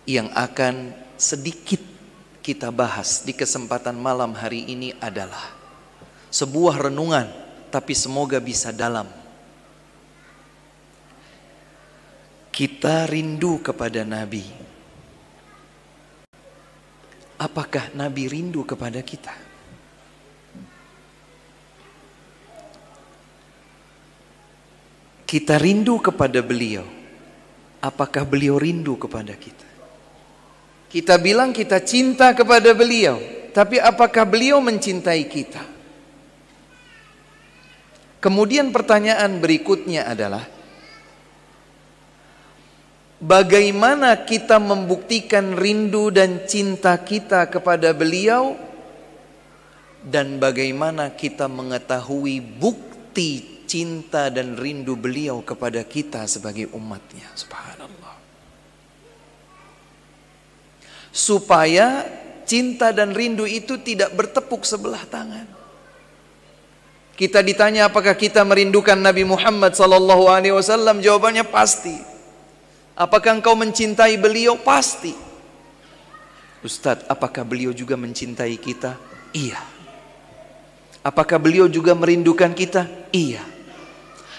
yang akan sedikit kita bahas di kesempatan malam hari ini adalah sebuah renungan, tapi semoga bisa dalam. Kita rindu kepada Nabi. Apakah Nabi rindu kepada kita? Kita rindu kepada beliau. Apakah beliau rindu kepada kita? Kita bilang kita cinta kepada beliau, tapi apakah beliau mencintai kita? Kemudian pertanyaan berikutnya adalah, bagaimana kita membuktikan rindu dan cinta kita kepada beliau? Dan bagaimana kita mengetahui bukti cinta dan rindu beliau kepada kita sebagai umatnya? Subhanallah. Supaya cinta dan rindu itu tidak bertepuk sebelah tangan. Kita ditanya apakah kita merindukan Nabi Muhammad SAW, jawabannya pasti. Apakah engkau mencintai beliau? Pasti. Ustadz, apakah beliau juga mencintai kita? Iya. Apakah beliau juga merindukan kita? Iya.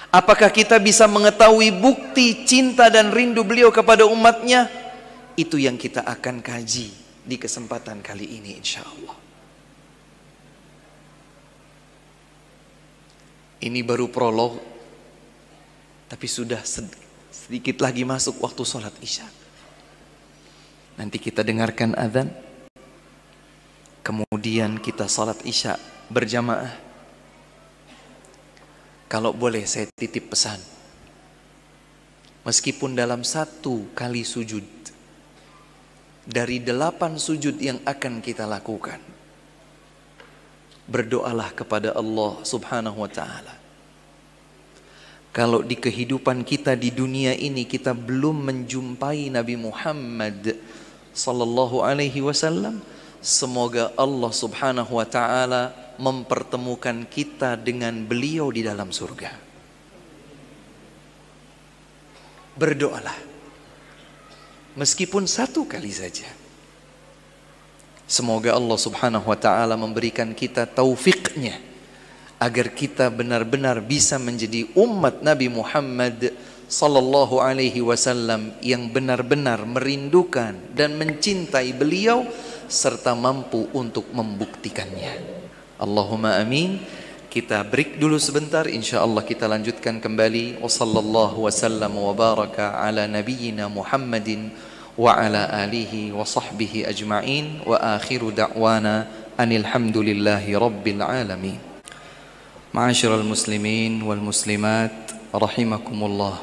Apakah kita bisa mengetahui bukti cinta dan rindu beliau kepada umatnya? Itu yang kita akan kaji di kesempatan kali ini, insya Allah. Ini baru prolog, tapi sudah sedikit lagi masuk waktu sholat isya. Nanti kita dengarkan azan, kemudian kita sholat isya berjamaah. Kalau boleh saya titip pesan, meskipun dalam satu kali sujud dari 8 sujud yang akan kita lakukan, berdoalah kepada Allah Subhanahu wa ta'ala. Kalau di kehidupan kita di dunia ini kita belum menjumpai Nabi Muhammad sallallahu alaihi wasallam, semoga Allah Subhanahu wa ta'ala mempertemukan kita dengan beliau di dalam surga. Berdoalah. Meskipun satu kali saja. Semoga Allah Subhanahu wa ta'ala memberikan kita taufiknya agar kita benar-benar bisa menjadi umat Nabi Muhammad sallallahu alaihi wasallam yang benar-benar merindukan dan mencintai beliau serta mampu untuk membuktikannya. Allahumma amin. Kita break dulu sebentar, insyaallah kita lanjutkan kembali. Wassallallahu wasallam wa baraka ala nabiyyina Muhammadin wa ala alihi wa sahbihi ajma'in wa akhiru da'wana anil hamdulillahi rabbil alamin. Ma'asyiral muslimin wal muslimat rahimakumullah.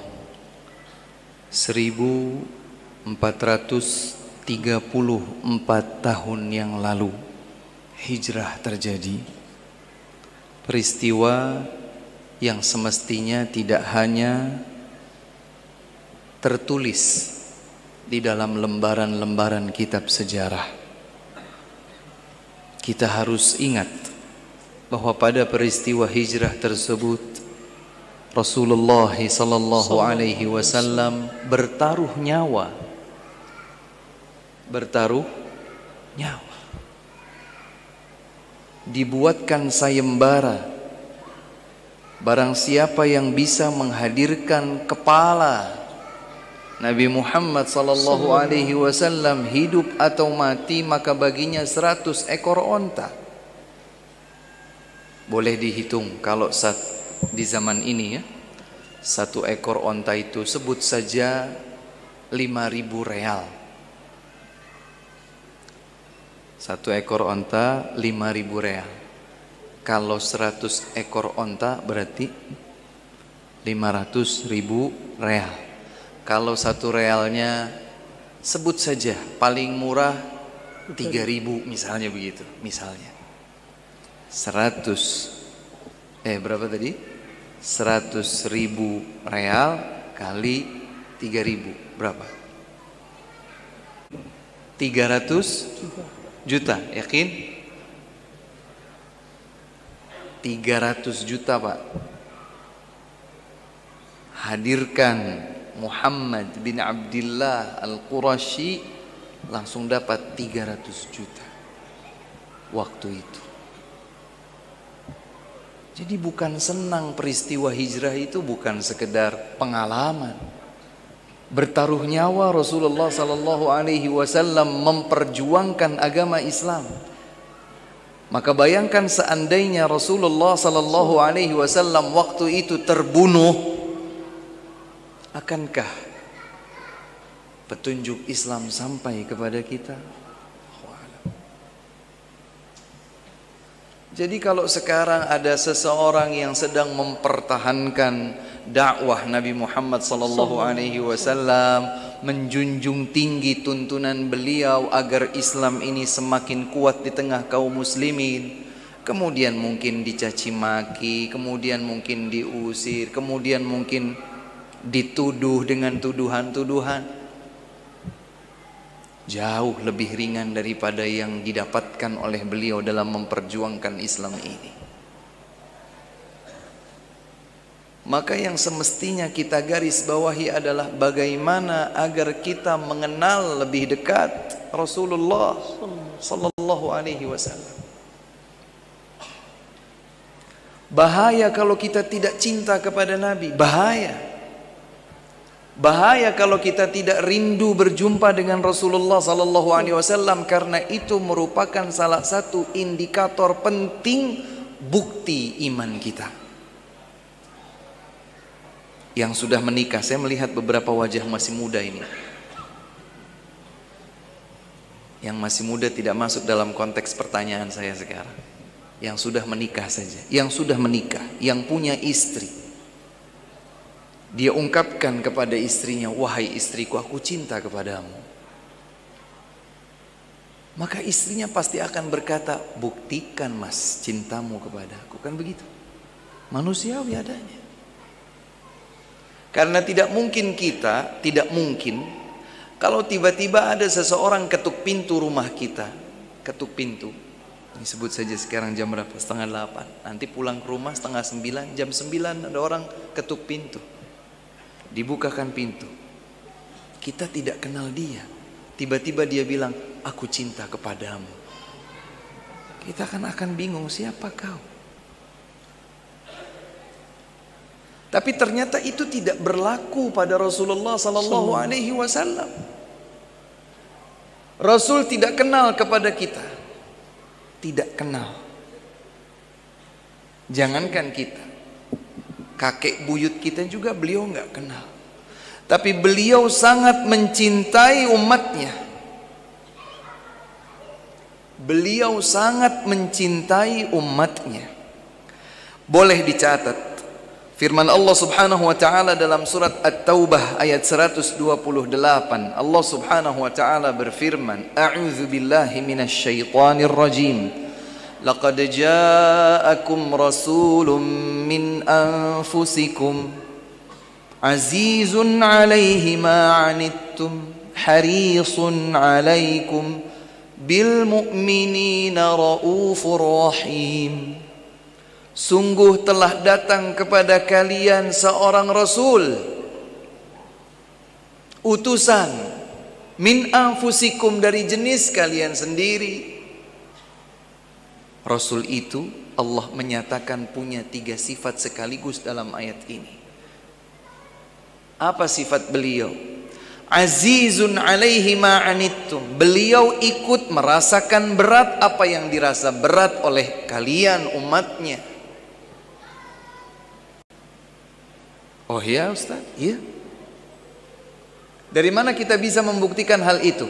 1434 tahun yang lalu hijrah terjadi. Peristiwa yang semestinya tidak hanya tertulis di dalam lembaran-lembaran kitab sejarah. Kita harus ingat bahwa pada peristiwa hijrah tersebut Rasulullah sallallahu alaihi wasallam bertaruh nyawa. Bertaruh nyawa. Dibuatkan sayembara, barang siapa yang bisa menghadirkan kepala Nabi Muhammad sallallahu alaihi wasallam hidup atau mati, maka baginya 100 ekor onta. Boleh dihitung kalau di zaman ini ya, 1 ekor onta itu sebut saja 5.000 real. 1 ekor onta 5.000 real. Kalau 100 ekor onta berarti 500.000 real. Kalau 1 realnya sebut saja paling murah 3.000 misalnya begitu. Misalnya 100 berapa tadi? 100.000 real kali 3.000 berapa? 300 juta, yakin? 300 juta Pak. Hadirkan Muhammad bin Abdullah Al-Qurashi langsung dapat 300 juta waktu itu. Jadi bukan senang peristiwa hijrah itu, bukan sekedar pengalaman. Bertaruh nyawa Rasulullah sallallahu alaihi wasallam memperjuangkan agama Islam. Maka bayangkan seandainya Rasulullah sallallahu alaihi wasallam waktu itu terbunuh, akankah petunjuk Islam sampai kepada kita? Jadi kalau sekarang ada seseorang yang sedang mempertahankan dakwah Nabi Muhammad sallallahu alaihi wasallam, menjunjung tinggi tuntunan beliau agar Islam ini semakin kuat di tengah kaum muslimin, kemudian mungkin dicaci maki, kemudian mungkin diusir, kemudian mungkin dituduh dengan tuduhan-tuduhan, jauh lebih ringan daripada yang didapatkan oleh beliau dalam memperjuangkan Islam ini. Maka yang semestinya kita garis bawahi adalah bagaimana agar kita mengenal lebih dekat Rasulullah sallallahu alaihi wasallam. Bahaya kalau kita tidak cinta kepada Nabi, bahaya. Bahaya kalau kita tidak rindu berjumpa dengan Rasulullah sallallahu alaihi wasallam, karena itu merupakan salah satu indikator penting bukti iman kita. Yang sudah menikah, saya melihat beberapa wajah masih muda ini. Yang masih muda tidak masuk dalam konteks pertanyaan saya sekarang. Yang sudah menikah saja, yang sudah menikah, yang punya istri. Dia ungkapkan kepada istrinya, wahai istriku, aku cinta kepadamu. Maka istrinya pasti akan berkata, buktikan mas cintamu kepadaku. Kan begitu, manusiawi adanya. Karena tidak mungkin kalau tiba-tiba ada seseorang ketuk pintu rumah kita. Ketuk pintu, ini sebut saja sekarang jam berapa, 7:30. Nanti pulang ke rumah 8:30, jam 9 ada orang ketuk pintu. Dibukakan pintu, kita tidak kenal dia, tiba-tiba dia bilang, aku cinta kepadamu. Kita akan bingung, siapa kau? Tapi ternyata itu tidak berlaku pada Rasulullah sallallahu alaihi wasallam. Rasul tidak kenal kepada kita, tidak kenal. Jangankan kita, kakek buyut kita juga beliau nggak kenal. Tapi beliau sangat mencintai umatnya. Beliau sangat mencintai umatnya. Boleh dicatat firman Allah Subhanahu wa taala dalam surat At-Taubah ayat 128. Allah Subhanahu wa taala berfirman, A'udzu billahi minasy syaithanir rajim. Laqad ja'akum rasulun min anfusikum azizun 'alaihi ma 'anittum harisun 'alaikum bil mu'minina raufur rahim. Sungguh telah datang kepada kalian seorang rasul, utusan, min anfusikum, dari jenis kalian sendiri. Rasul itu Allah menyatakan punya 3 sifat sekaligus dalam ayat ini. Apa sifat beliau? Azizun 'alaihi ma 'anittum. Beliau ikut merasakan berat apa yang dirasa berat oleh kalian umatnya. Oh ya Ustaz? Iya. Dari mana kita bisa membuktikan hal itu?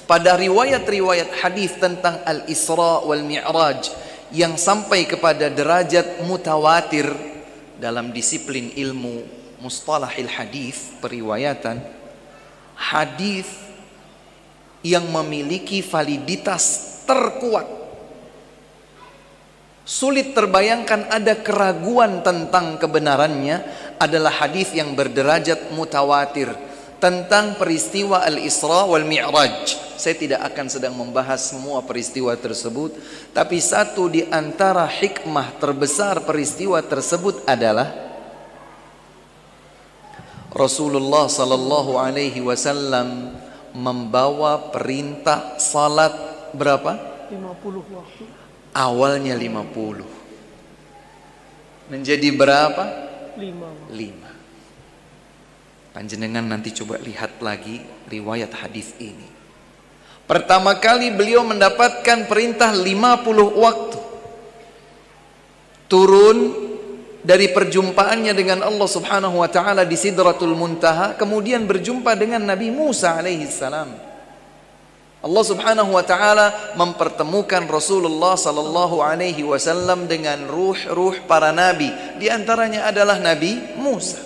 Pada riwayat-riwayat hadis tentang Al-Isra wal Mi'raj yang sampai kepada derajat mutawatir dalam disiplin ilmu mustalahil hadis, periwayatan hadis yang memiliki validitas terkuat. Sulit terbayangkan ada keraguan tentang kebenarannya adalah hadis yang berderajat mutawatir tentang peristiwa Al-Isra wal Mi'raj. Saya tidak akan sedang membahas semua peristiwa tersebut, tapi satu di antara hikmah terbesar peristiwa tersebut adalah Rasulullah sallallahu alaihi wasallam membawa perintah salat berapa? 50 waktu. Awalnya 50. Menjadi berapa? 5. Panjenengan nanti coba lihat lagi riwayat hadis ini. Pertama kali beliau mendapatkan perintah 50 waktu. Turun dari perjumpaannya dengan Allah Subhanahu wa taala di Sidratul Muntaha, kemudian berjumpa dengan Nabi Musa alaihi salam. Allah Subhanahu wa taala mempertemukan Rasulullah sallallahu alaihi wasallam dengan ruh-ruh para nabi, di antaranya adalah Nabi Musa.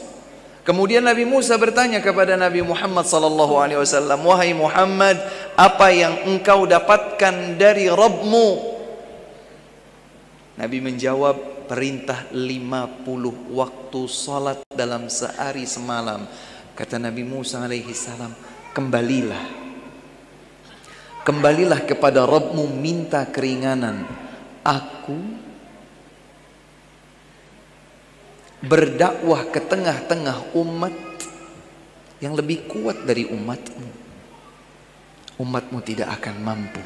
Kemudian Nabi Musa bertanya kepada Nabi Muhammad sallallahu alaihi wasallam, "Wahai Muhammad, apa yang engkau dapatkan dari Rabbmu?" Nabi menjawab, perintah 50 waktu salat dalam sehari semalam. Kata Nabi Musa alaihi salam, "Kembalilah kepada Rabbmu, minta keringanan. Aku berdakwah ke tengah-tengah umat yang lebih kuat dari umatmu. Umatmu tidak akan mampu.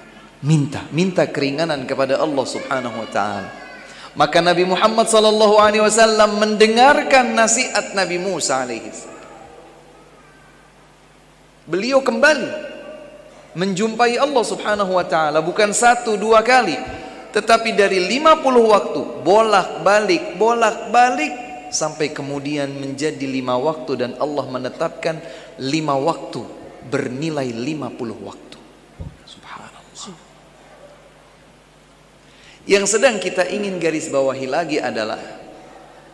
Minta keringanan kepada Allah Subhanahu wa taala." Maka Nabi Muhammad sallallahu alaihi wasallam mendengarkan nasihat Nabi Musa alaihi salam. Beliau kembali menjumpai Allah Subhanahu wa taala bukan 1-2 kali, tetapi dari 50 waktu bolak-balik sampai kemudian menjadi 5 waktu, dan Allah menetapkan 5 waktu bernilai 50 waktu. Subhanallah. Yang sedang kita ingin garis bawahi lagi adalah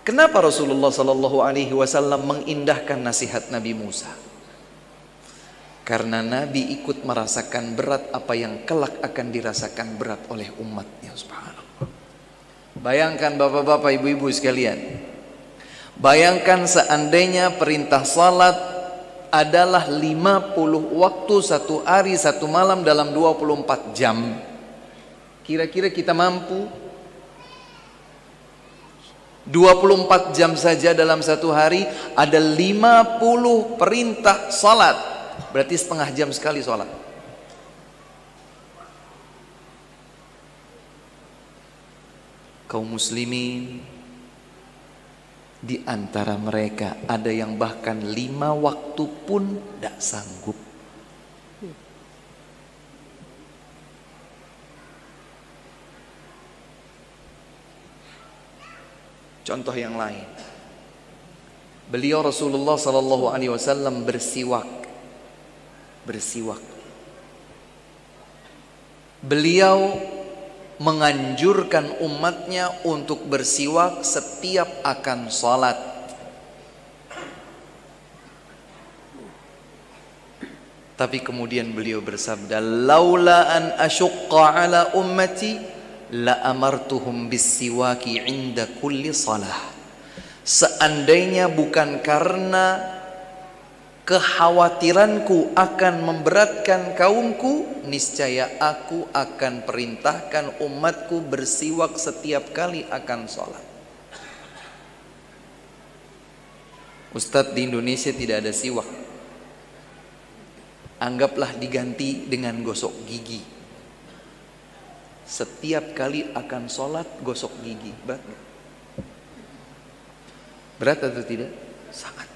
kenapa Rasulullah sallallahu alaihi wasallam mengindahkan nasihat Nabi Musa? Karena Nabi ikut merasakan berat apa yang kelak akan dirasakan berat oleh umatnya. Subhanallah. Bayangkan bapak-bapak, ibu-ibu sekalian, bayangkan seandainya perintah salat adalah 50 waktu 1 hari 1 malam dalam 24 jam. Kira-kira kita mampu 24 jam saja dalam 1 hari ada 50 perintah salat. Berarti setengah jam sekali salat. Kaum muslimin, di antara mereka ada yang bahkan 5 waktu pun tidak sanggup. Contoh yang lain, beliau Rasulullah sallallahu alaihi wasallam bersiwak. Beliau menganjurkan umatnya untuk bersiwak setiap akan salat. Tapi kemudian beliau bersabda, "Laula an asyqa ala ummati la amartuhum bis-siwaki 'inda kulli salah." Seandainya bukan karena kekhawatiranku akan memberatkan kaumku, niscaya aku akan perintahkan umatku bersiwak setiap kali akan sholat. Ustadz, di Indonesia tidak ada siwak. Anggaplah diganti dengan gosok gigi. Setiap kali akan sholat gosok gigi. Berat gak? Berat atau tidak? Sangat.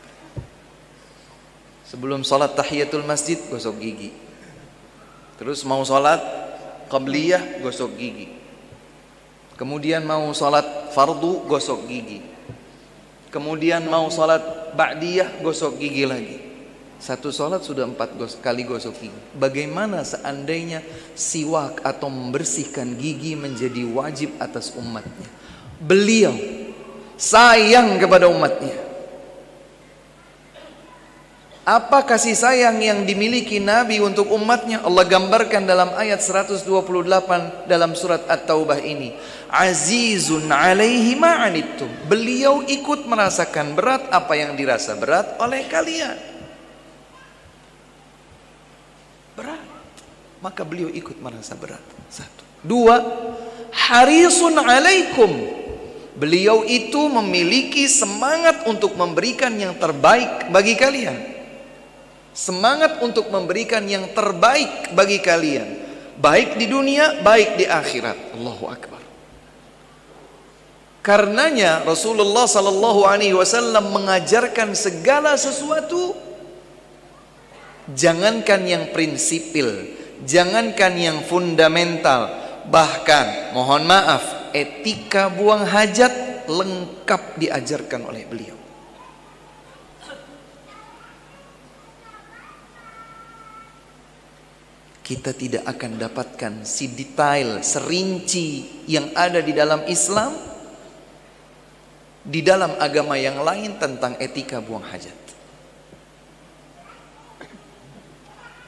Sebelum sholat tahiyatul masjid gosok gigi. Terus mau sholat qabliyah gosok gigi. Kemudian mau sholat fardu gosok gigi. Kemudian mau sholat ba'diyah gosok gigi lagi. Satu sholat sudah 4 kali gosok gigi. Bagaimana seandainya siwak atau membersihkan gigi menjadi wajib atas umatnya? Beliau sayang kepada umatnya. Apa kasih sayang yang dimiliki Nabi untuk umatnya? Allah gambarkan dalam ayat 128 dalam surat At-Taubah ini. Azizun alaihi ma'anittum. Beliau ikut merasakan berat apa yang dirasa berat oleh kalian. Berat, maka beliau ikut merasa berat. 1. 2, harisun alaikum. Beliau itu memiliki semangat untuk memberikan yang terbaik bagi kalian. Semangat untuk memberikan yang terbaik bagi kalian, baik di dunia, baik di akhirat. Allahu Akbar. Karenanya Rasulullah sallallahu alaihi wasallam mengajarkan segala sesuatu, jangankan yang prinsipil, jangankan yang fundamental, bahkan mohon maaf, etika buang hajat lengkap diajarkan oleh beliau. Kita tidak akan dapatkan si detail, serinci yang ada di dalam Islam, di dalam agama yang lain tentang etika buang hajat.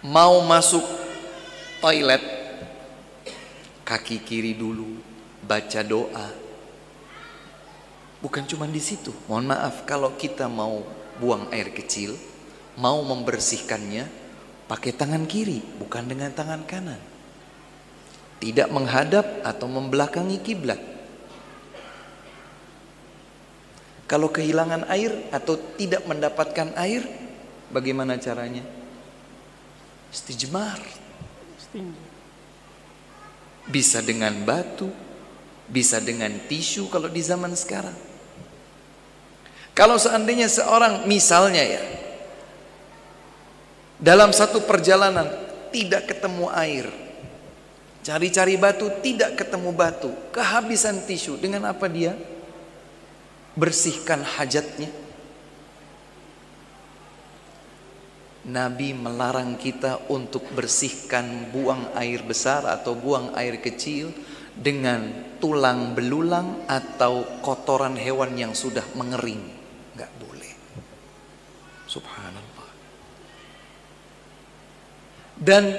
Mau masuk toilet, kaki kiri dulu, baca doa. Bukan cuma di situ. Mohon maaf, kalau kita mau buang air kecil, mau membersihkannya, pakai tangan kiri, bukan dengan tangan kanan. Tidak menghadap atau membelakangi kiblat. Kalau kehilangan air atau tidak mendapatkan air, bagaimana caranya? Istijmar. Bisa dengan batu, bisa dengan tisu kalau di zaman sekarang. Kalau seandainya seorang misalnya ya, dalam satu perjalanan tidak ketemu air, cari-cari batu tidak ketemu batu, kehabisan tisu, dengan apa dia bersihkan hajatnya? Nabi melarang kita untuk bersihkan buang air besar atau buang air kecil dengan tulang belulang atau kotoran hewan yang sudah mengering. Enggak boleh. Subhanallah. Dan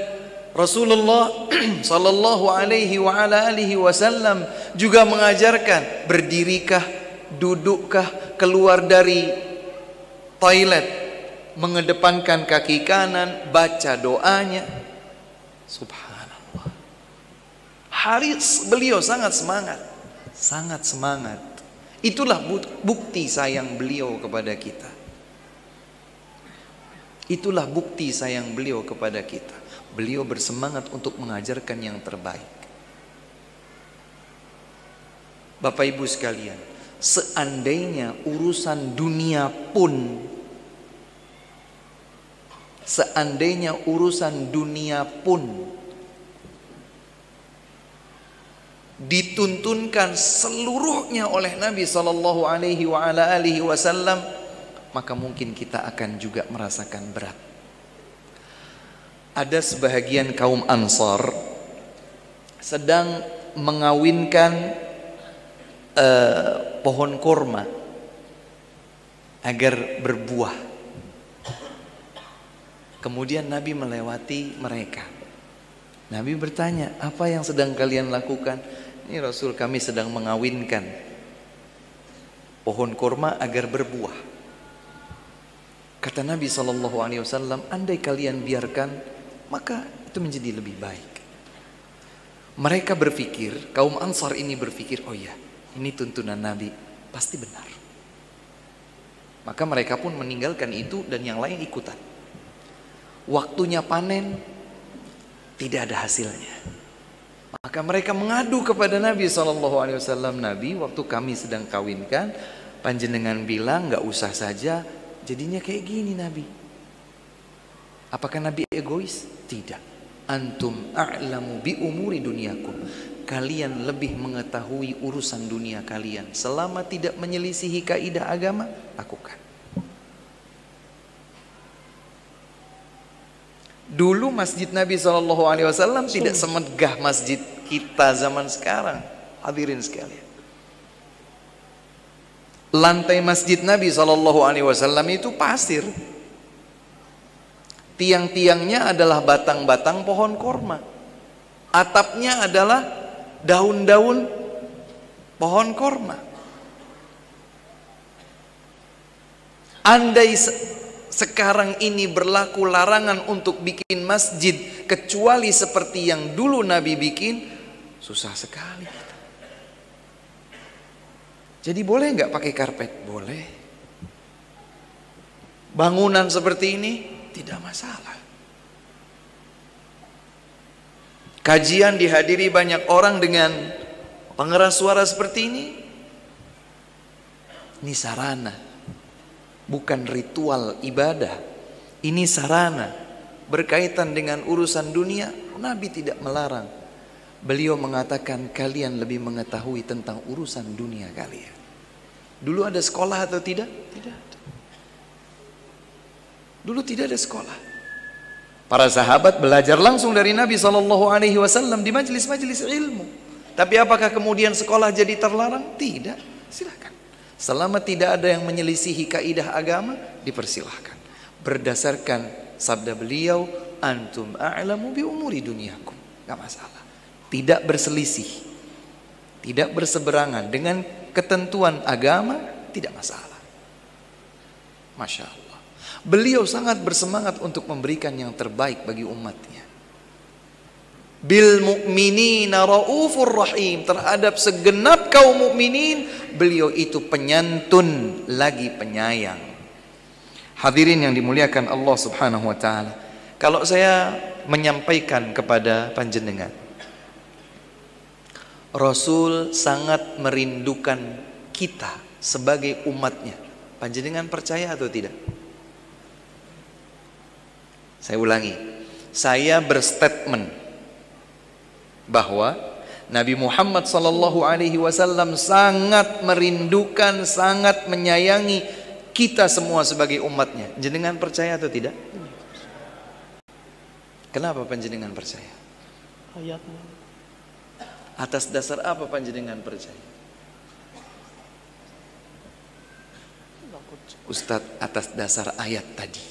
Rasulullah sallallahu alaihi wa ala alihi wasallam juga mengajarkan, berdirikah, dudukkah, keluar dari toilet, mengedepankan kaki kanan, baca doanya. Subhanallah. Haris beliau sangat semangat, sangat semangat. Itulah bukti sayang beliau kepada kita. Itulah bukti sayang beliau kepada kita. Beliau bersemangat untuk mengajarkan yang terbaik. Bapak Ibu sekalian, seandainya urusan dunia pun, dituntunkan seluruhnya oleh Nabi sallallahu alaihi wa ala alihi wasallam, maka mungkin kita akan juga merasakan berat. Ada sebahagian kaum Ansar sedang mengawinkan pohon kurma agar berbuah. Kemudian Nabi melewati mereka. Nabi bertanya, apa yang sedang kalian lakukan? Ini Rasul, kami sedang mengawinkan pohon kurma agar berbuah. Kata Nabi SAW, andai kalian biarkan, maka itu menjadi lebih baik. Mereka berpikir, kaum Ansar ini berpikir, oh ya, ini tuntunan Nabi, pasti benar. Maka mereka pun meninggalkan itu dan yang lain ikutan. Waktunya panen, tidak ada hasilnya. Maka mereka mengadu kepada Nabi SAW. Nabi, waktu kami sedang kawinkan, panjenengan bilang nggak usah saja, jadinya kayak gini Nabi. Apakah Nabi egois? Tidak. Antum a'lamu bi umuri dunyakum. Kalian lebih mengetahui urusan dunia kalian. Selama tidak menyelisihi kaidah agama, lakukan. Dulu masjid Nabi SAW tidak semegah masjid kita zaman sekarang. Hadirin sekalian, lantai masjid Nabi SAW itu pasir. Tiang-tiangnya adalah batang-batang pohon korma. Atapnya adalah daun-daun pohon korma. Andai sekarang ini berlaku larangan untuk bikin masjid kecuali seperti yang dulu Nabi bikin, susah sekali kita. Jadi boleh nggak pakai karpet? Boleh. Bangunan seperti ini tidak masalah. Kajian dihadiri banyak orang dengan pengeras suara seperti ini sarana, bukan ritual ibadah. Ini sarana berkaitan dengan urusan dunia. Nabi tidak melarang. Beliau mengatakan kalian lebih mengetahui tentang urusan dunia kalian. Dulu ada sekolah atau tidak? Tidak ada. Dulu tidak ada sekolah. Para sahabat belajar langsung dari Nabi SAW di majelis-majelis ilmu. Tapi apakah kemudian sekolah jadi terlarang? Tidak. Silakan. Selama tidak ada yang menyelisihi kaidah agama, dipersilahkan. Berdasarkan sabda beliau, antum a'lamu bi umuri dunyakum. Gak masalah. Tidak berselisih, tidak berseberangan dengan ketentuan agama, tidak masalah. Masya Allah. Beliau sangat bersemangat untuk memberikan yang terbaik bagi umatnya. Bil mu'minina raufur rahim. Terhadap segenap kaum mukminin, beliau itu penyantun lagi penyayang. Hadirin yang dimuliakan Allah Subhanahu wa taala. Kalau saya menyampaikan kepada panjenengan, Rasul sangat merindukan kita sebagai umatnya. Panjenengan percaya atau tidak? Saya ulangi, saya berstatement bahwa Nabi Muhammad SAW sangat merindukan, sangat menyayangi kita semua sebagai umatnya. Jenengan percaya atau tidak? Kenapa panjenengan percaya? Ayatnya. Atas dasar apa panjenengan percaya? Ustadz, atas dasar ayat tadi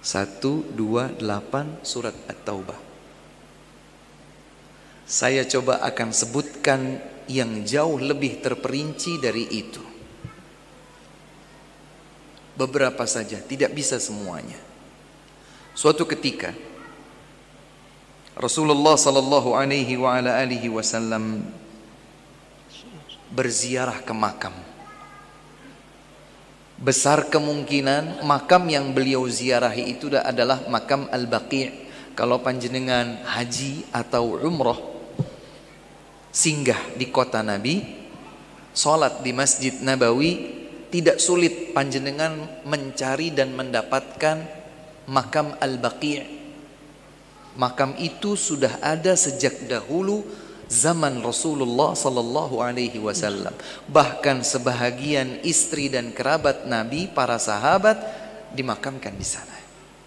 128 surat At-Taubah. Saya coba akan sebutkan yang jauh lebih terperinci dari itu. Beberapa saja, tidak bisa semuanya. Suatu ketika Rasulullah sallallahu alaihi wa ala alihi wasallam berziarah ke makam. Besar kemungkinan makam yang beliau ziarahi itu adalah makam Al-Baqi'. Kalau panjenengan haji atau umroh, singgah di kota Nabi, sholat di Masjid Nabawi, tidak sulit panjenengan mencari dan mendapatkan makam Al-Baqi'. Makam itu sudah ada sejak dahulu zaman Rasulullah sallallahu alaihi wasallam. Bahkan sebahagian istri dan kerabat Nabi, para sahabat dimakamkan di sana.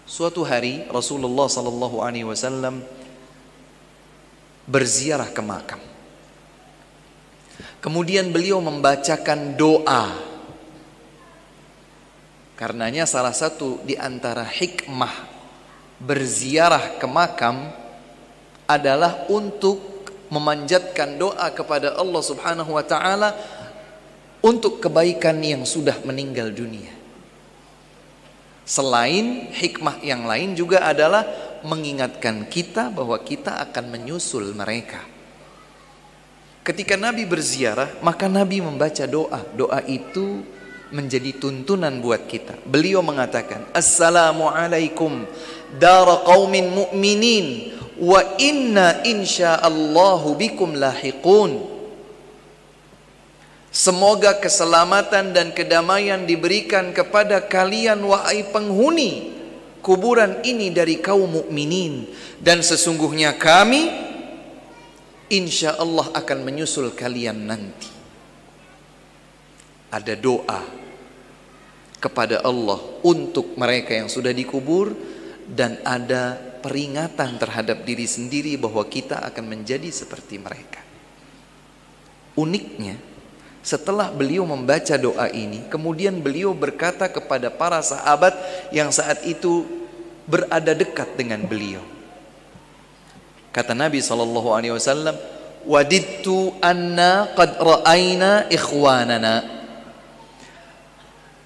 Suatu hari Rasulullah sallallahu alaihi wasallam berziarah ke makam. Kemudian beliau membacakan doa. Karenanya salah satu di antara hikmah berziarah ke makam adalah untuk memanjatkan doa kepada Allah Subhanahu wa taala untuk kebaikan yang sudah meninggal dunia. Selain hikmah yang lain juga adalah mengingatkan kita bahwa kita akan menyusul mereka. Ketika Nabi berziarah, maka Nabi membaca doa. Doa itu menjadi tuntunan buat kita. Beliau mengatakan, Assalamualaikum dara qaumin mu'minin wa inna insyaallahu bikum lahiqun. Semoga keselamatan dan kedamaian diberikan kepada kalian wahai penghuni kuburan ini dari kaum mukminin, dan sesungguhnya kami insyaallah akan menyusul kalian nanti. Ada doa kepada Allah untuk mereka yang sudah dikubur, dan ada peringatan terhadap diri sendiri bahwa kita akan menjadi seperti mereka. Uniknya, setelah beliau membaca doa ini, kemudian beliau berkata kepada para sahabat yang saat itu berada dekat dengan beliau. Kata Nabi SAW, wadidtu anna qad ra'ayna ikhwanana.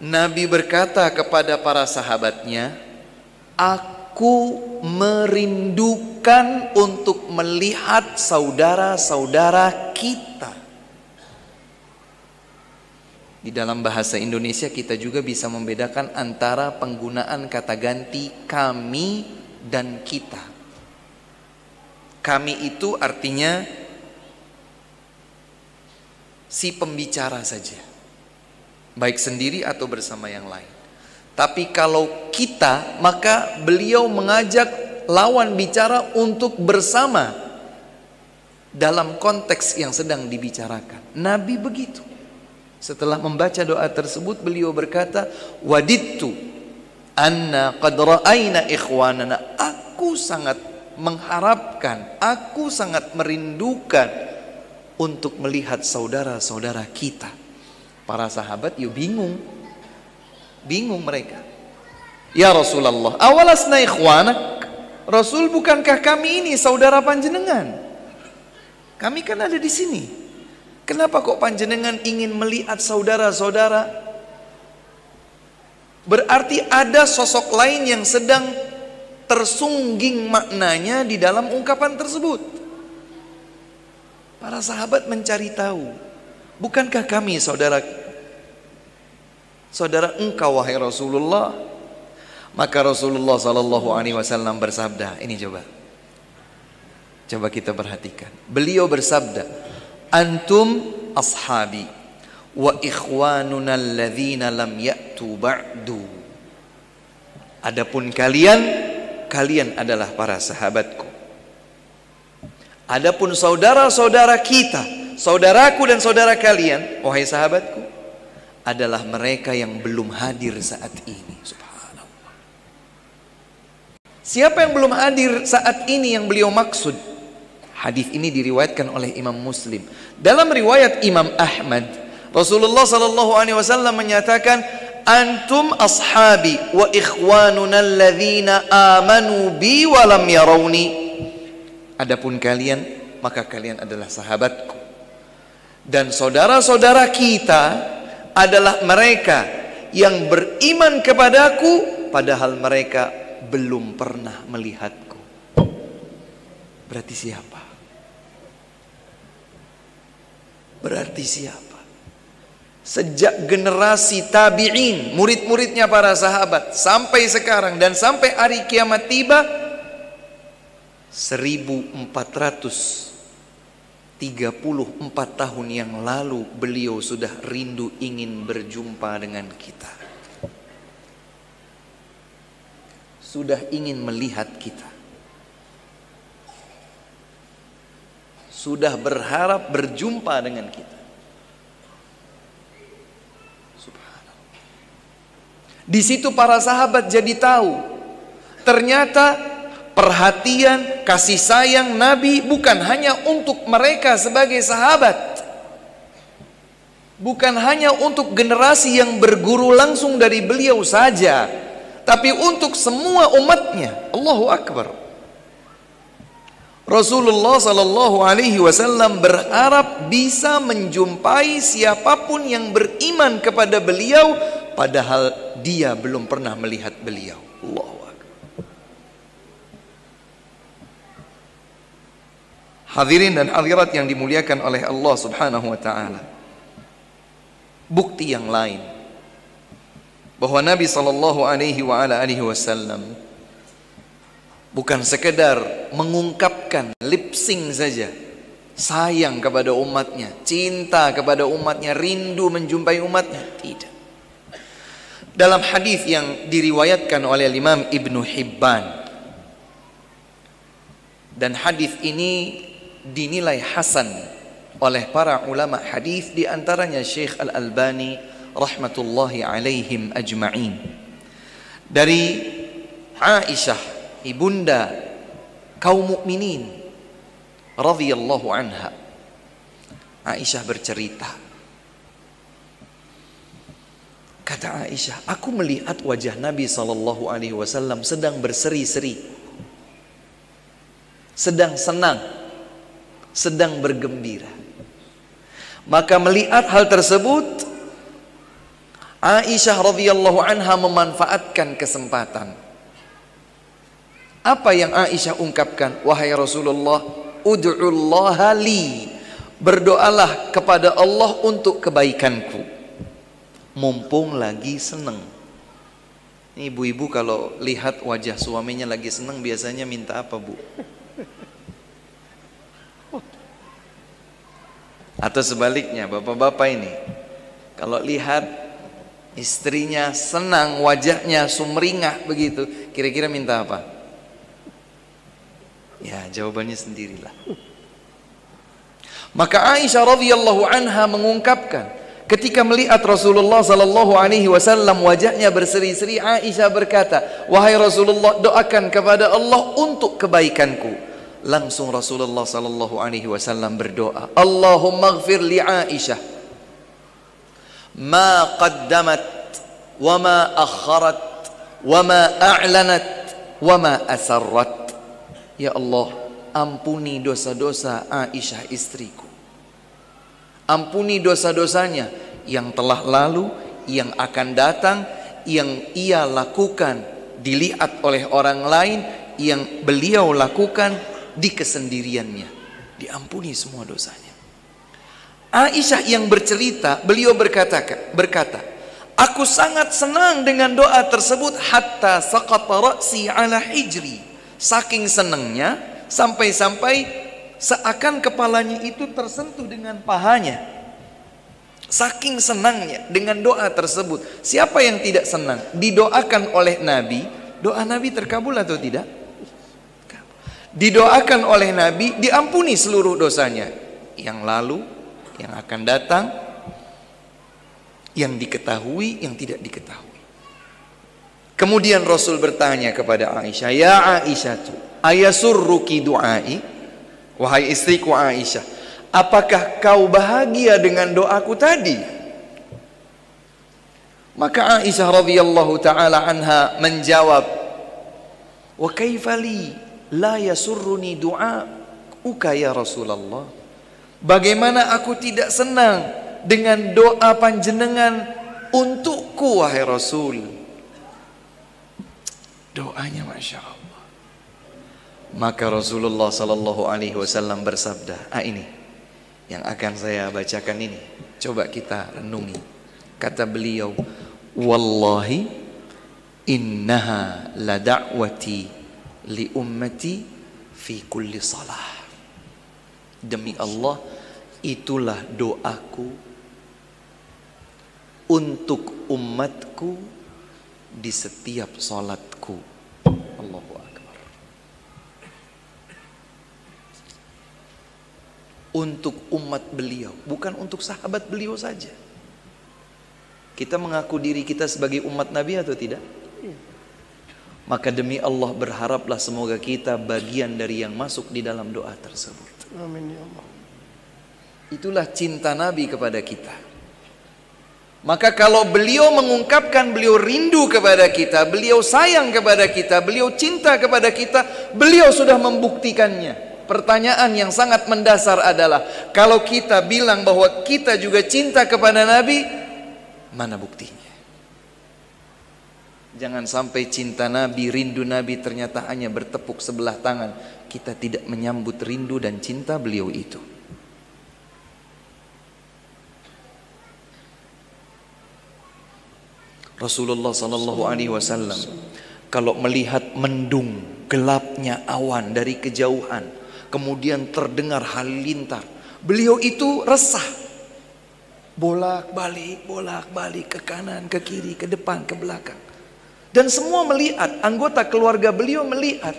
Nabi berkata kepada para sahabatnya, aku merindukan untuk melihat saudara-saudara kita. Di dalam bahasa Indonesia kita juga bisa membedakan antara penggunaan kata ganti kami dan kita. Kami itu artinya si pembicara saja, baik sendiri atau bersama yang lain. Tapi kalau kita, maka beliau mengajak lawan bicara untuk bersama dalam konteks yang sedang dibicarakan. Nabi begitu. Setelah membaca doa tersebut, beliau berkata, wadidtu anna qad ra'ayna ikhwanana. Aku sangat mengharapkan, aku sangat merindukan untuk melihat saudara-saudara kita. Para sahabat bingung mereka. Ya Rasulullah, awalasna ikhwanak? Rasul, bukankah kami ini saudara panjenengan? Kami kan ada di sini. Kenapa kok panjenengan ingin melihat saudara-saudara? Berarti ada sosok lain yang sedang tersungging maknanya di dalam ungkapan tersebut. Para sahabat mencari tahu, bukankah kami saudara engkau wahai Rasulullah? Maka Rasulullah SAW bersabda, ini coba kita perhatikan. Beliau bersabda, antum ashabi wa ikhwanuna alladzina lam ya'tu ba'du. Adapun kalian adalah para sahabatku. Adapun saudara-saudara kita, saudaraku dan saudara kalian, wahai sahabatku, adalah mereka yang belum hadir saat ini. Subhanallah. Siapa yang belum hadir saat ini yang beliau maksud? Hadis ini diriwayatkan oleh Imam Muslim. Dalam riwayat Imam Ahmad, Rasulullah SAW menyatakan, antum ashabi wa ikhwanuna alladzina amanu bi wa lam yarawni. Adapun kalian, maka kalian adalah sahabatku. Dan saudara-saudara kita adalah mereka yang beriman kepadaku padahal mereka belum pernah melihatku. Berarti siapa? Berarti siapa? Sejak generasi tabi'in, murid-muridnya para sahabat, sampai sekarang dan sampai hari kiamat tiba, 1434 tahun yang lalu beliau sudah rindu ingin berjumpa dengan kita. Sudah ingin melihat kita. Sudah berharap berjumpa dengan kita. Subhanallah. Di situ para sahabat jadi tahu, ternyata perhatian, kasih sayang Nabi bukan hanya untuk mereka sebagai sahabat, bukan hanya untuk generasi yang berguru langsung dari beliau saja, tapi untuk semua umatnya. Allahu Akbar. Rasulullah SAW berharap bisa menjumpai siapapun yang beriman kepada beliau padahal dia belum pernah melihat beliau. Allahu Akbar. Hadirin dan hadirat yang dimuliakan oleh Allah Subhanahu wa taala. Bukti yang lain bahwa Nabi SAW bukan sekedar mengungkapkan lip sync saja sayang kepada umatnya, cinta kepada umatnya, rindu menjumpai umatnya. Tidak. Dalam hadis yang diriwayatkan oleh Imam Ibnu Hibban, dan hadis ini dinilai hasan oleh para ulama hadis, di antaranya Syekh Al-Albani rahmatullahi alaihim ajma'in, dari Aisyah ibunda kaum mukminin radhiyallahu anha. Aisyah bercerita, kata Aisyah, aku melihat wajah Nabi SAW sedang berseri-seri, sedang senang, sedang bergembira. Maka melihat hal tersebut, Aisyah radhiyallahu anha memanfaatkan kesempatan. Apa yang Aisyah ungkapkan? Wahai Rasulullah, ud'ullaha li, berdoalah kepada Allah untuk kebaikanku. mumpung lagi seneng. Ibu-ibu kalau lihat wajah suaminya lagi seneng biasanya minta apa, Bu? Atau sebaliknya, bapak-bapak ini kalau lihat istrinya senang, wajahnya sumringah begitu, kira-kira minta apa? Ya, jawabannya sendirilah. Maka Aisyah radhiyallahu anha mengungkapkan, ketika melihat Rasulullah sallallahu alaihi wasallam wajahnya berseri-seri, Aisyah berkata, "Wahai Rasulullah, doakan kepada Allah untuk kebaikanku." Langsung Rasulullah sallallahu alaihi wasallam berdoa, "Allahumma ighfir li Aisyah ma qaddamat wa ma akharat wa ma a'lanat wa ma asarrat." Ya Allah, ampuni dosa-dosa Aisyah istriku. Ampuni dosa-dosanya yang telah lalu, yang akan datang, yang ia lakukan dilihat oleh orang lain, yang beliau lakukan di kesendiriannya. Diampuni semua dosanya. Aisyah yang bercerita, beliau berkata, "Aku sangat senang dengan doa tersebut hatta saqata ra'si ala hijri." Saking senangnya sampai-sampai seakan kepalanya itu tersentuh dengan pahanya. Saking senangnya dengan doa tersebut. Siapa yang tidak senang didoakan oleh Nabi? Doa Nabi terkabul atau tidak? Didoakan oleh Nabi, diampuni seluruh dosanya, yang lalu, yang akan datang, yang diketahui, yang tidak diketahui. Kemudian Rasul bertanya kepada Aisyah, "Ya Aisyah, ayasurruki du'ai?" Wahai istriku Aisyah, apakah kau bahagia dengan doaku tadi? Maka Aisyah radhiyallahu taala anha menjawab, "Wa kaifa li la yasurruni du'auka ya Rasulullah?" Bagaimana aku tidak senang dengan doa panjenengan untukku wahai Rasul? Doanya Masya Allah. Maka Rasulullah sallallahu alaihi wasallam bersabda, ini yang akan saya bacakan ini, coba kita renungi. Kata beliau, "Wallahi innaha la da'wati li ummati fi kulli salah." Demi Allah, itulah doaku untuk umatku di setiap salatku. Allahu Akbar. Untuk umat beliau, bukan untuk sahabat beliau saja. Kita mengaku diri kita sebagai umat Nabi atau tidak? Maka demi Allah berharaplah semoga kita bagian dari yang masuk di dalam doa tersebut. Amin ya Allah. Itulah cinta Nabi kepada kita. Maka kalau beliau mengungkapkan beliau rindu kepada kita, beliau sayang kepada kita, beliau cinta kepada kita, beliau sudah membuktikannya. Pertanyaan yang sangat mendasar adalah, kalau kita bilang bahwa kita juga cinta kepada Nabi, mana buktinya? Jangan sampai cinta Nabi, rindu Nabi ternyata hanya bertepuk sebelah tangan. Kita tidak menyambut rindu dan cinta beliau itu. Rasulullah sallallahu alaihi wasallam kalau melihat mendung, gelapnya awan dari kejauhan, kemudian terdengar halilintar, beliau itu resah. Bolak-balik ke kanan, ke kiri, ke depan, ke belakang. Dan semua melihat, anggota keluarga beliau melihat.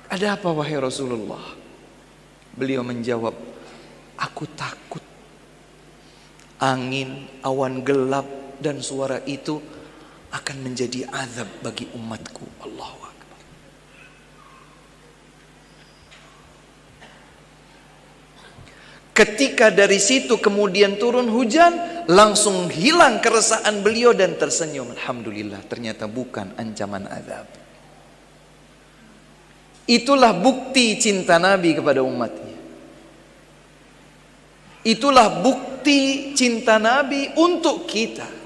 "Ada apa wahai Rasulullah?" Beliau menjawab, "Aku takut angin, awan gelap dan suara itu akan menjadi azab bagi umatku." Allahu Akbar. Ketika dari situ kemudian turun hujan, langsung hilang keresahan beliau dan tersenyum. Alhamdulillah, ternyata bukan ancaman azab. Itulah bukti cinta Nabi kepada umatnya. Itulah bukti cinta Nabi untuk kita.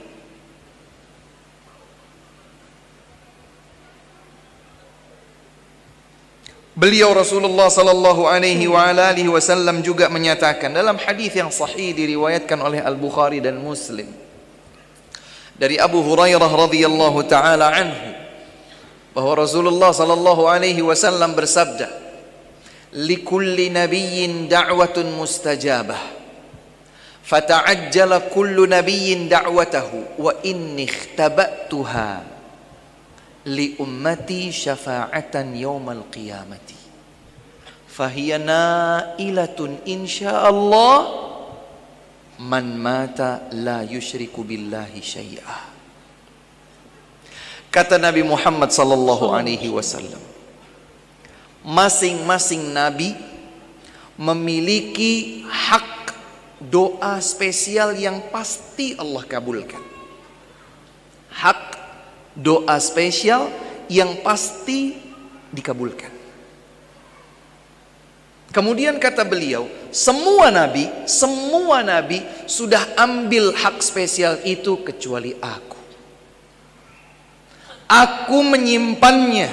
Beliau Rasulullah sallallahu alaihi wa alihi wasallam juga menyatakan dalam hadis yang sahih diriwayatkan oleh Al-Bukhari dan Muslim. dari Abu Hurairah radhiyallahu taala anhu bahwa Rasulullah sallallahu alaihi wasallam bersabda, "Likulli nabiyyin da'watun mustajabah, fata'ajjala kullu nabiyyin da'watahu wa inni ikhtaba'tuha li ummati syafa'atan yaumal qiyamati fahiya na'ilatun insyaallah man mata la yusyriku billahi syai'ah." Kata Nabi Muhammad sallallahu alaihi wasallam, masing-masing nabi memiliki hak doa spesial yang pasti Allah kabulkan. Hak doa spesial yang pasti dikabulkan. Kemudian kata beliau, semua nabi sudah ambil hak spesial itu kecuali aku. Aku menyimpannya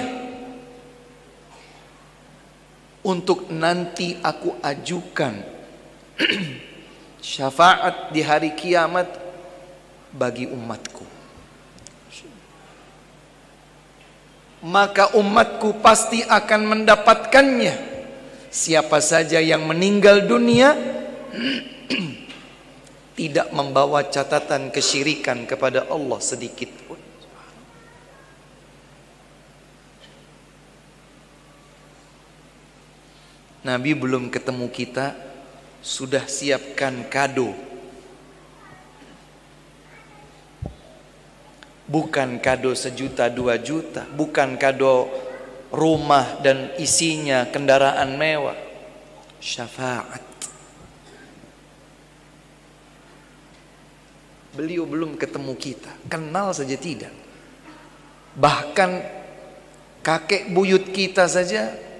untuk nanti aku ajukan syafaat di hari kiamat bagi umatku. Maka umatku pasti akan mendapatkannya. Siapa saja yang meninggal dunia tidak membawa catatan kesyirikan kepada Allah sedikit pun. Nabi belum ketemu kita sudah siapkan kado. Bukan kado 1 juta 2 juta, bukan kado rumah dan isinya kendaraan mewah. Syafaat. Beliau belum ketemu kita, kenal saja tidak. Bahkan kakek buyut kita saja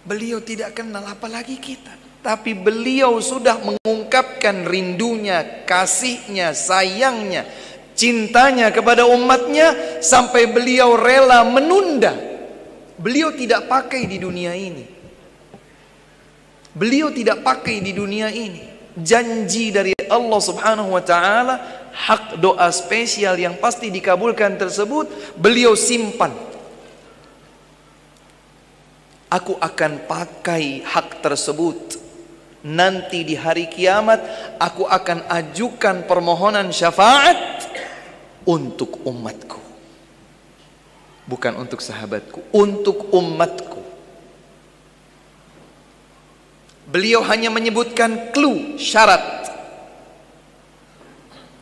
beliau tidak kenal, apalagi kita. Tapi beliau sudah mengungkapkan rindunya, kasihnya, sayangnya, cintanya kepada umatnya sampai beliau rela menunda. Beliau tidak pakai di dunia ini. Beliau tidak pakai di dunia ini. Janji dari Allah Subhanahu wa taala, hak doa spesial yang pasti dikabulkan tersebut beliau simpan. Aku akan pakai hak tersebut. Nanti di hari kiamat aku akan ajukan permohonan syafaat untuk umatku. Bukan untuk sahabatku, untuk umatku. Beliau hanya menyebutkan clue, syarat.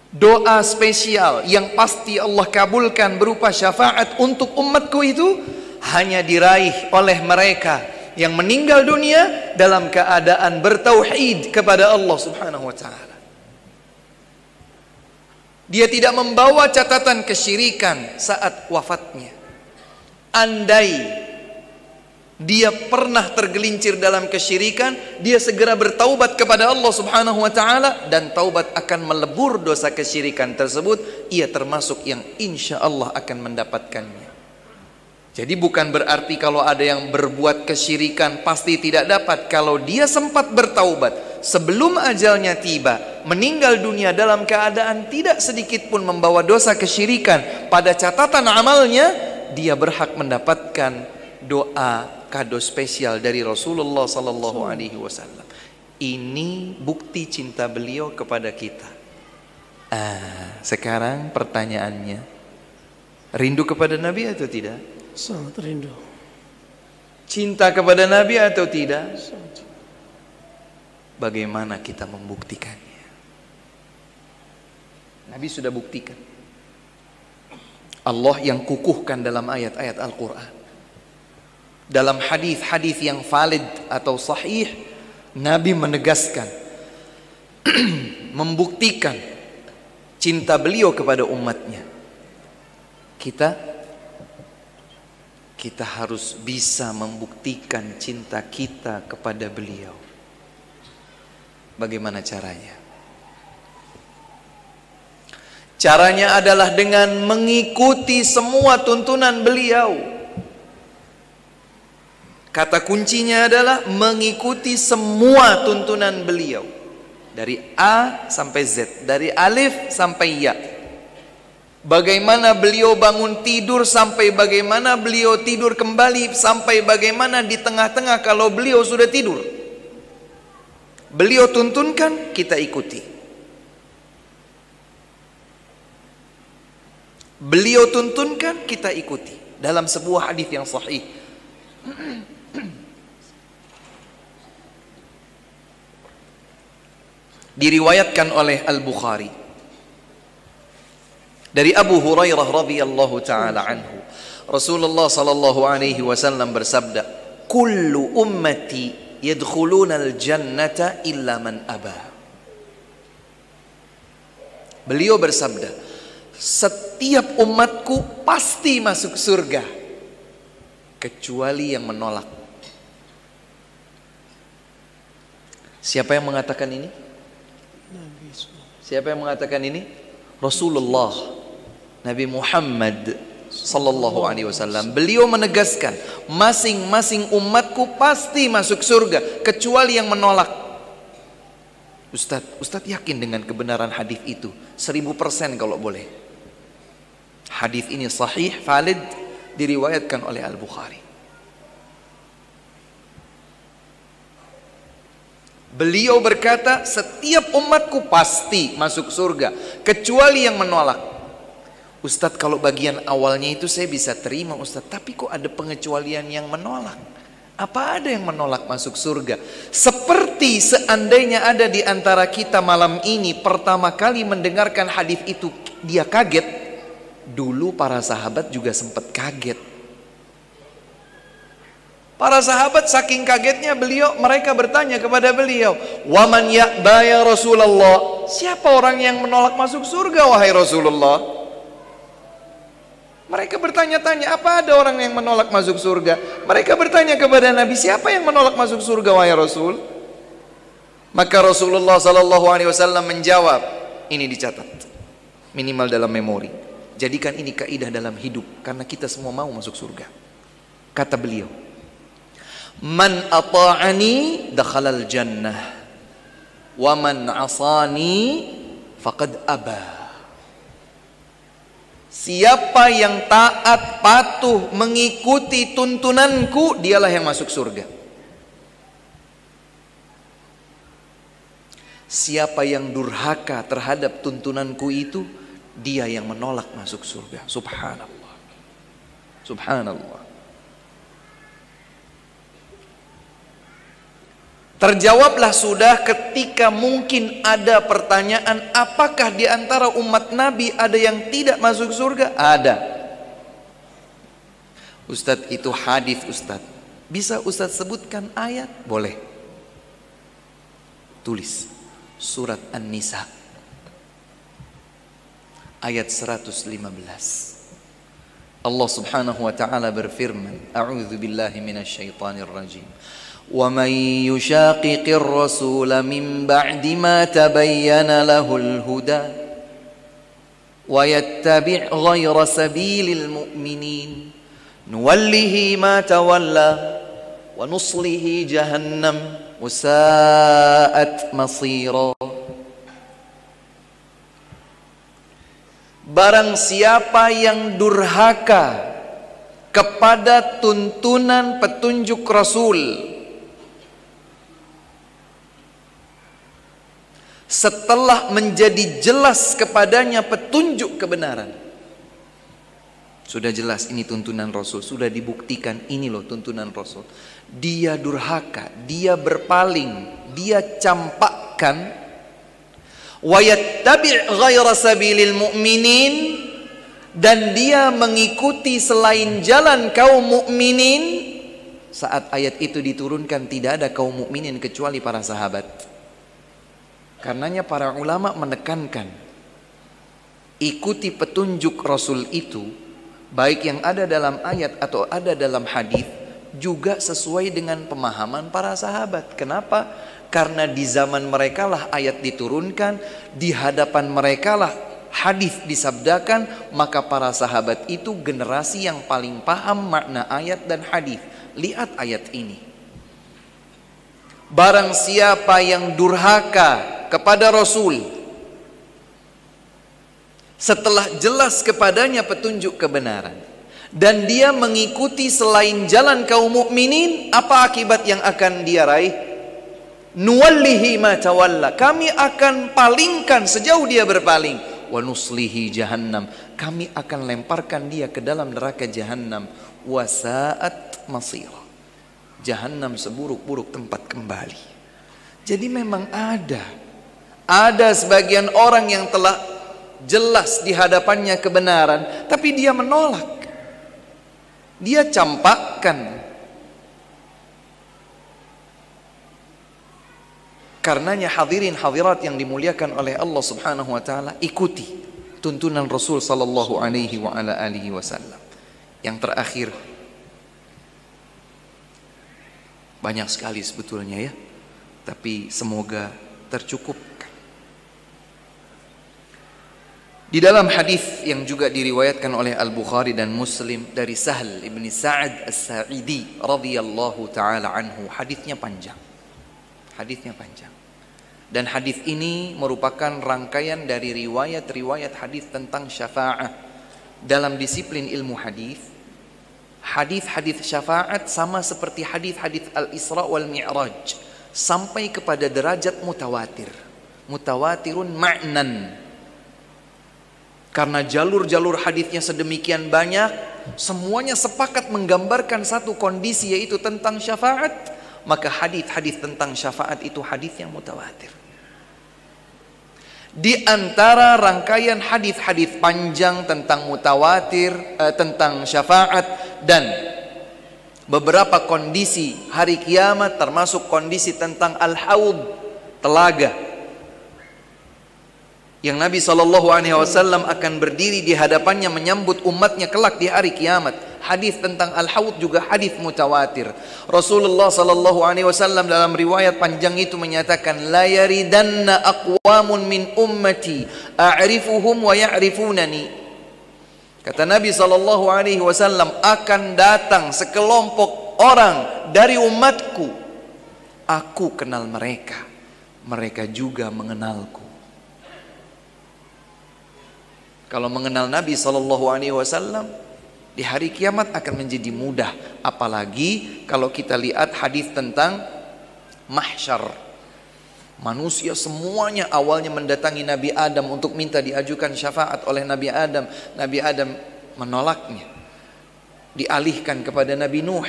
Doa spesial yang pasti Allah kabulkan berupa syafaat untuk umatku itu hanya diraih oleh mereka yang meninggal dunia dalam keadaan bertauhid kepada Allah Subhanahu wa taala. Dia tidak membawa catatan kesyirikan saat wafatnya. Andai dia pernah tergelincir dalam kesyirikan, dia segera bertaubat kepada Allah Subhanahu wa taala dan taubat akan melebur dosa kesyirikan tersebut. Ia termasuk yang insya Allah akan mendapatkannya. Jadi bukan berarti kalau ada yang berbuat kesyirikan pasti tidak dapat. Kalau dia sempat bertaubat sebelum ajalnya tiba, meninggal dunia dalam keadaan tidak sedikit pun membawa dosa kesyirikan pada catatan amalnya, dia berhak mendapatkan doa kado spesial dari Rasulullah sallallahu alaihi wasallam. Ini bukti cinta beliau kepada kita. Sekarang pertanyaannya, rindu kepada Nabi atau tidak? Sangat rindu. Cinta kepada Nabi atau tidak? Sangat. Bagaimana kita membuktikannya? Nabi sudah buktikan. Allah yang kukuhkan dalam ayat-ayat Al-Quran. Dalam hadis-hadis yang valid atau sahih, Nabi menegaskan, membuktikan cinta beliau kepada umatnya. Kita harus bisa membuktikan cinta kita kepada beliau. Bagaimana caranya? Caranya adalah dengan mengikuti semua tuntunan beliau. Kata kuncinya adalah mengikuti semua tuntunan beliau. Dari A sampai Z, dari alif sampai ya. Bagaimana beliau bangun tidur, sampai bagaimana beliau tidur kembali, sampai bagaimana di tengah-tengah kalau beliau sudah tidur. Beliau tuntunkan, kita ikuti. Beliau tuntunkan, kita ikuti. Dalam sebuah hadis yang sahih, diriwayatkan oleh Al-Bukhari dari Abu Hurairah radhiyallahu taala anhu, Rasulullah sallallahu alaihi wasallam bersabda, "Kullu ummati yadkhuluna al-jannata illa man aba." Beliau bersabda, setiap umatku pasti masuk surga kecuali yang menolak. Siapa yang mengatakan ini? Siapa yang mengatakan ini? Rasulullah, Nabi Muhammad sallallahu alaihi wasallam. Beliau menegaskan, masing-masing umatku pasti masuk surga kecuali yang menolak. Ustadz yakin dengan kebenaran hadis itu 1000% kalau boleh. Hadis ini sahih, valid, diriwayatkan oleh Al-Bukhari. Beliau berkata, setiap umatku pasti masuk surga kecuali yang menolak. Ustadz, kalau bagian awalnya itu saya bisa terima Ustadz, tapi kok ada pengecualian yang menolak? Apa ada yang menolak masuk surga? Seperti seandainya ada di antara kita malam ini pertama kali mendengarkan hadis itu, dia kaget. Dulu para sahabat juga sempat kaget. Para sahabat saking kagetnya mereka bertanya kepada beliau, "Waman ya'ba ya Rasulullah?" Siapa orang yang menolak masuk surga wahai Rasulullah? Mereka bertanya-tanya, apa ada orang yang menolak masuk surga? Mereka bertanya kepada Nabi, siapa yang menolak masuk surga wahai Rasul? Maka Rasulullah sallallahu alaihi wasallam menjawab, ini dicatat minimal dalam memori. Jadikan ini kaidah dalam hidup, karena kita semua mau masuk surga. Kata beliau, "Man ata'ani dakhalal jannah wa man 'asani faqad aba." Siapa yang taat, patuh, mengikuti tuntunanku, dialah yang masuk surga. Siapa yang durhaka terhadap tuntunanku itu, dia yang menolak masuk surga. Subhanallah. Subhanallah. Terjawablah sudah ketika mungkin ada pertanyaan, apakah di antara umat Nabi ada yang tidak masuk surga? Ada. Ustadz, itu hadis Ustadz. Bisa Ustadz sebutkan ayat? Boleh. Tulis surat An-Nisa ayat 115. Allah Subhanahu wa taala berfirman, A'udzu billahi minasyaitonir rajim. وَمَنْ يُشَاقِقِ الرَّسُولَ مِنْ بَعْدِ مَا تَبَيَّنَ لَهُ الْهُدَى وَيَتَّبِعْ غَيْرَ سَبِيلِ الْمُؤْمِنِينَ نُوَلِّهِ مَا تَوَلَّى وَنُصْلِهِ جَهَنَّمَ وَسَاءَتْ مَصِيرًا. Barang siapa yang durhaka kepada tuntunan petunjuk Rasul setelah menjadi jelas kepadanya petunjuk kebenaran, sudah jelas ini tuntunan Rasul, sudah dibuktikan ini loh tuntunan Rasul, dia durhaka, dia berpaling, dia campakkan, wa yattabi' ghaira sabilil mu'minin, dan dia mengikuti selain jalan kaum mukminin. Saat ayat itu diturunkan tidak ada kaum mukminin kecuali para sahabat. Karenanya para ulama menekankan, ikuti petunjuk Rasul itu, baik yang ada dalam ayat atau ada dalam hadis, juga sesuai dengan pemahaman para sahabat. Kenapa? Karena di zaman mereka lah ayat diturunkan, di hadapan mereka lah hadis disabdakan, maka para sahabat itu generasi yang paling paham makna ayat dan hadis. Lihat ayat ini. Barang siapa yang durhaka kepada Rasul setelah jelas kepadanya petunjuk kebenaran, dan dia mengikuti selain jalan kaum mukminin, apa akibat yang akan dia raih? Nuwallihi ma tawalla, kami akan palingkan sejauh dia berpaling. Wa nuslihi jahannam, kami akan lemparkan dia ke dalam neraka jahannam. Wa sa'at masira, jahannam seburuk-buruk tempat kembali. Jadi memang ada sebagian orang yang telah jelas di hadapannya kebenaran, tapi dia menolak. Dia campakkan. Karenanya hadirin hadirat yang dimuliakan oleh Allah Subhanahu wa taala, ikuti tuntunan Rasul sallallahu alaihi wa ala alihi wasallam. Yang terakhir, banyak sekali sebetulnya ya, tapi semoga tercukupkan. Di dalam hadis yang juga diriwayatkan oleh Al-Bukhari dan Muslim dari Sahl ibn Sa'ad As-Sa'idi radhiyallahu taala anhu, hadisnya panjang. Dan hadis ini merupakan rangkaian dari riwayat-riwayat hadis tentang syafaat. Dalam disiplin ilmu hadis, hadis-hadis syafaat sama seperti hadis-hadis Al-Isra wal Mi'raj, sampai kepada derajat mutawatir. Mutawatirun ma'nan. Karena jalur-jalur hadisnya sedemikian banyak, semuanya sepakat menggambarkan satu kondisi, yaitu tentang syafaat. Maka hadis-hadis tentang syafaat itu hadis yang mutawatir. Di antara rangkaian hadis-hadis panjang tentang mutawatir, tentang syafaat dan beberapa kondisi hari kiamat, termasuk kondisi tentang al-haud, telaga, yang Nabi SAW akan berdiri di hadapannya menyambut umatnya kelak di hari kiamat. Hadis tentang al-haud juga hadis mutawatir. Rasulullah SAW dalam riwayat panjang itu menyatakan, la yaridanna aqwamun min ummati a'rifuhum wa ya'rifunani. Kata Nabi SAW, akan datang sekelompok orang dari umatku, aku kenal mereka, mereka juga mengenalku. Kalau mengenal Nabi SAW di hari kiamat akan menjadi mudah. Apalagi kalau kita lihat hadis tentang mahsyar. Manusia semuanya awalnya mendatangi Nabi Adam untuk minta diajukan syafaat oleh Nabi Adam. Nabi Adam menolaknya, dialihkan kepada Nabi Nuh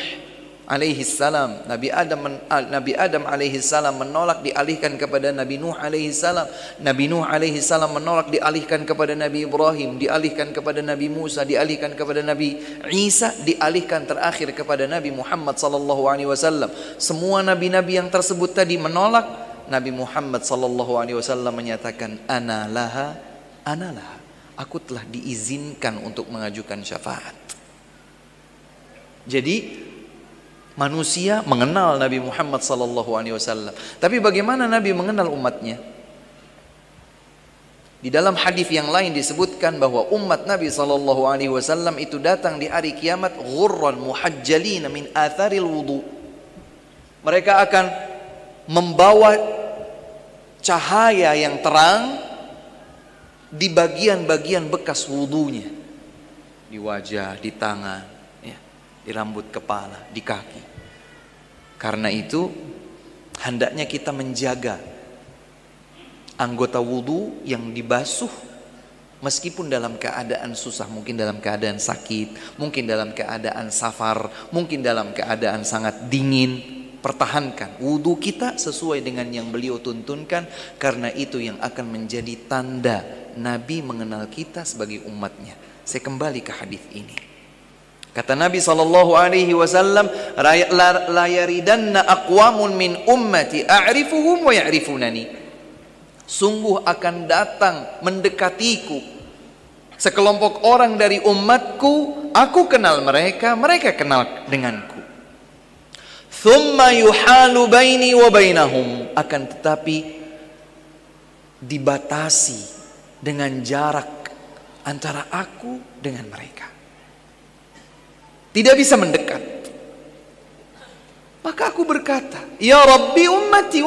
alaihi salam. Nabi Adam alaihi salam menolak, dialihkan kepada Nabi Nuh alaihi salam. Nabi Nuh alaihi salam menolak, dialihkan kepada Nabi Ibrahim, dialihkan kepada Nabi Musa, dialihkan kepada Nabi Isa, dialihkan terakhir kepada Nabi Muhammad sallallahu alaihi wasallam. Semua nabi-nabi yang tersebut tadi menolak. Nabi Muhammad sallallahu alaihi wasallam menyatakan, ana laha, aku telah diizinkan untuk mengajukan syafaat. Jadi manusia mengenal Nabi Muhammad SAW. Tapi bagaimana Nabi mengenal umatnya? Di dalam hadis yang lain disebutkan bahwa umat Nabi SAW itu datang di hari kiamat ghurran muhajjalin min atharil wudu. Mereka akan membawa cahaya yang terang di bagian-bagian bekas wudunya, di wajah, di tangan, di rambut kepala, di kaki. Karena itu hendaknya kita menjaga anggota wudu yang dibasuh, meskipun dalam keadaan susah, mungkin dalam keadaan sakit, mungkin dalam keadaan safar, mungkin dalam keadaan sangat dingin. Pertahankan wudu kita sesuai dengan yang beliau tuntunkan, karena itu yang akan menjadi tanda Nabi mengenal kita sebagai umatnya. Saya kembali ke hadis ini. Kata Nabi SAW, la yaridanna aqwamun min ummati a'rifuhum wa ya'rifunani. Sungguh akan datang mendekatiku sekelompok orang dari umatku, aku kenal mereka, mereka kenal denganku. Thumma yuhalu baini wa bainahum, akan tetapi dibatasi dengan jarak antara aku dengan mereka. Tidak bisa mendekat. Maka aku berkata, ya Rabbi ummati.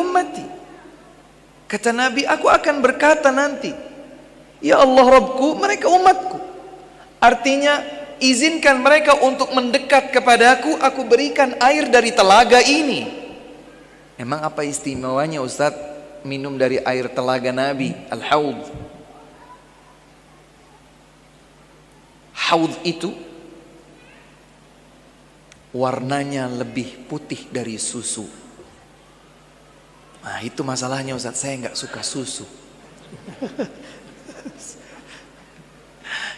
Kata Nabi, aku akan berkata nanti, Ya Allah Rabbku, mereka umatku. Artinya izinkan mereka untuk mendekat kepadaku, aku berikan air dari telaga ini. Emang apa istimewanya Ustaz minum dari air telaga Nabi, Al-Haud? Haud itu warnanya lebih putih dari susu. Nah itu masalahnya Ustaz, saya nggak suka susu.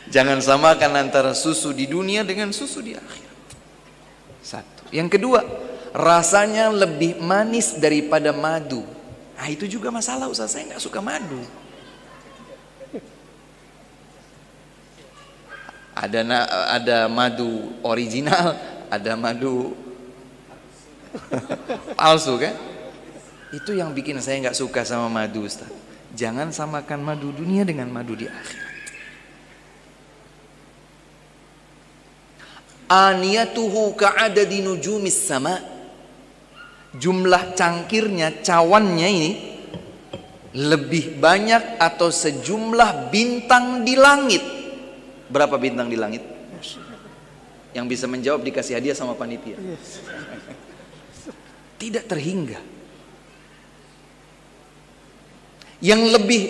Jangan samakan antara susu di dunia dengan susu di akhirat. Satu. Yang kedua, rasanya lebih manis daripada madu. Nah itu juga masalah Ustaz, saya nggak suka madu. Ada madu original, ada madu palsu kan? Itu yang bikin saya nggak suka sama madu Ustaz. Jangan samakan madu dunia dengan madu di akhirat. Aniyatuhu ka'adadi nujumis sama. Jumlah cangkirnya, cawannya ini lebih banyak atau sejumlah bintang di langit. Berapa bintang di langit? Yang bisa menjawab dikasih hadiah sama panitia. Tidak terhingga. Yang lebih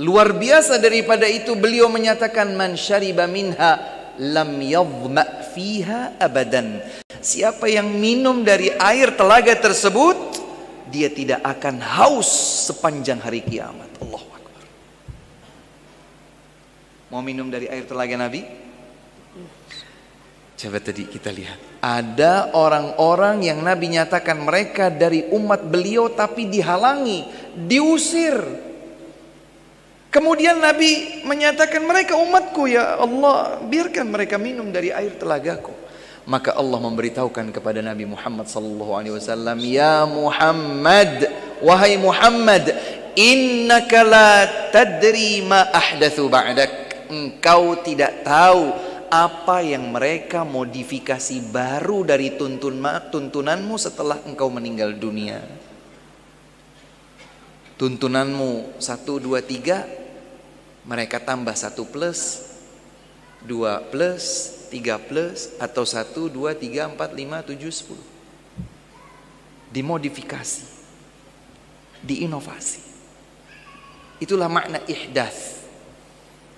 luar biasa daripada itu, beliau menyatakan man syariba minha lam yadhma fiha abadan. Siapa yang minum dari air telaga tersebut, dia tidak akan haus sepanjang hari kiamat. Allahu Akbar. Mau minum dari air telaga Nabi? Coba tadi kita lihat. Ada orang-orang yang Nabi nyatakan mereka dari umat beliau tapi dihalangi, diusir. Kemudian Nabi menyatakan mereka umatku, ya Allah, biarkan mereka minum dari air telagaku. Maka Allah memberitahukan kepada Nabi Muhammad SAW, ya Muhammad, wahai Muhammad, innaka la tadri ma ahdathu ba'dak. Engkau tidak tahu apa yang mereka modifikasi baru dari tuntunanmu setelah engkau meninggal dunia. Tuntunanmu 1, 2, 3, mereka tambah 1 plus, 2 plus, 3 plus, atau 1, 2, 3, 4, 5, 7, 10. Dimodifikasi, diinovasi. Itulah makna ihdath.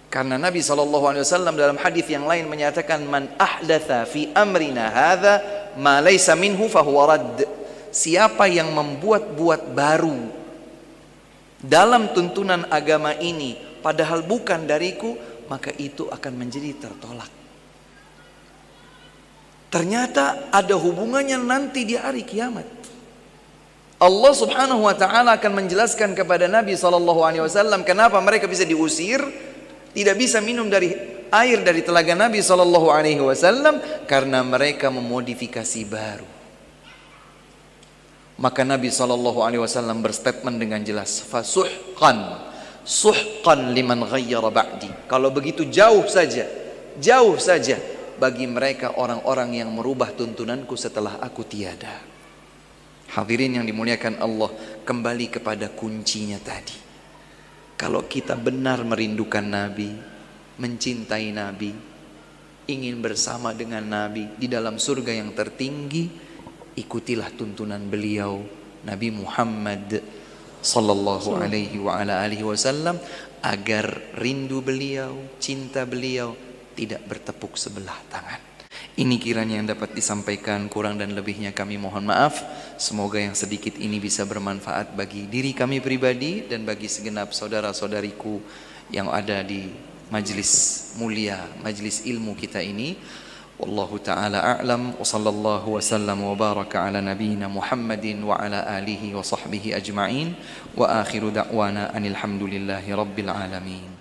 Karena Nabi SAW dalam hadis yang lain menyatakan, man ahdatha fi amrina hadha ma laysa minhu fahuwa radd. Siapa yang membuat-buat baru dalam tuntunan agama ini padahal bukan dariku, maka itu akan menjadi tertolak. Ternyata ada hubungannya nanti di hari kiamat. Allah Subhanahu wa taala akan menjelaskan kepada Nabi SAW kenapa mereka bisa diusir, tidak bisa minum dari air dari telaga Nabi SAW, karena mereka memodifikasi baru. Maka Nabi SAW berstatement dengan jelas, suhqan liman ghayyara ba'di. Kalau begitu jauh saja bagi mereka orang-orang yang merubah tuntunanku setelah aku tiada. Hadirin yang dimuliakan Allah, kembali kepada kuncinya tadi. Kalau kita benar merindukan Nabi, mencintai Nabi, ingin bersama dengan Nabi di dalam surga yang tertinggi, ikutilah tuntunan beliau Nabi Muhammad sallallahu alaihi wa ala alihi wasallam, agar rindu beliau, cinta beliau tidak bertepuk sebelah tangan. Ini kiranya yang dapat disampaikan, kurang dan lebihnya kami mohon maaf. Semoga yang sedikit ini bisa bermanfaat bagi diri kami pribadi dan bagi segenap saudara-saudariku yang ada di majlis mulia, majlis ilmu kita ini. Wallahu ta'ala a'lam wa sallallahu wa sallam wa baraka ala nabiyyina Muhammadin wa ala alihi wa sahbihi ajma'in wa akhiru da'wana anil hamdulillahi rabbil alamin.